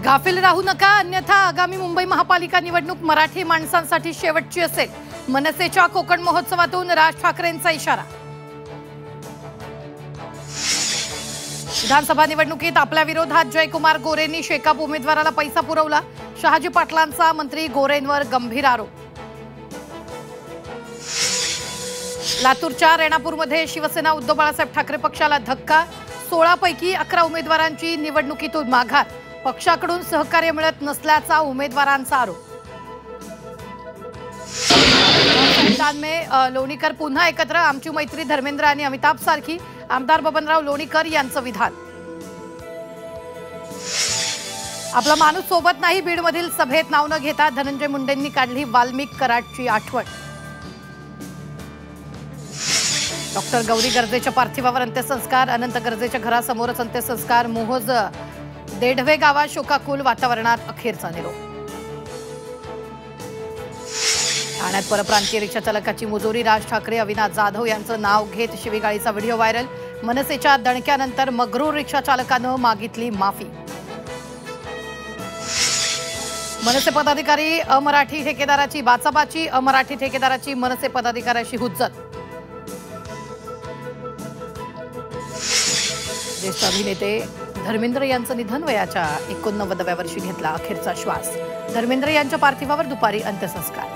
गाफील राहू नका, अन्यथा आगामी मुंबई महापालिका निवडणूक मराठी माणसांसाठी शेवटची असेल. मनसेच्या कोकण महोत्सवातून राज ठाकरेंचा इशारा. विधानसभा निवडणुकीत आपल्या विरोधात जयकुमार गोरेंनी शेकाप उमेदवाराला पैसा पुरवला. शहाजी पाटलांचा मंत्री गोरेंवर गंभीर आरोप. लातूरच्या रेणापूरमध्ये शिवसेना उद्धव बाळासाहेब ठाकरे पक्षाला धक्का. 16 पैकी 11 उमेदवारांची निवडणुकीतून माघार. पक्षाकडून सहकार्य मिळत नसल्याचा उमेदवारांचा आरोप. लोणीकर पुन्हा एकत्र, आमची मैत्री धर्मेंद्र आणि अमिताभ सारखी. आमदार बबनराव लोणीकर यांचं विधान. आपला माणूस सोबत नाही, बीडमधील सभेत नाव न घेता धनंजय मुंडेंनी काढली वाल्मिक कराडची आठवण. डॉक्टर गौरी गर्जेच्या पार्थिवावर अंत्यसंस्कार. अनंत गर्जेच्या घरासमोरच अंत्यसंस्कार. मोहोज देढवे गावात शोकाकुल वातावरणात अखेरचा निरोप. ठाण्यात परप्रांतीय रिक्षा चालकाची मुजोरी. राज ठाकरे अविनाश जाधव यांचं नाव घेत शिवीगाळीचा व्हिडिओ व्हायरल. मनसेच्या दणक्यानंतर मगरूर रिक्षा चालकानं मागितली माफी. मनसे पदाधिकारी अमराठी ठेकेदाराची बाचाबाची. अमराठी ठेकेदाराची मनसे पदाधिकाऱ्याशी हुज्जत. ज्येष्ठ अभिनेते धर्मेंद्र यांचं निधन. वयाच्या 89व्या वर्षी घेतला अखेरचा श्वास. धर्मेंद्र यांच्या पार्थिवावर दुपारी अंत्यसंस्कार.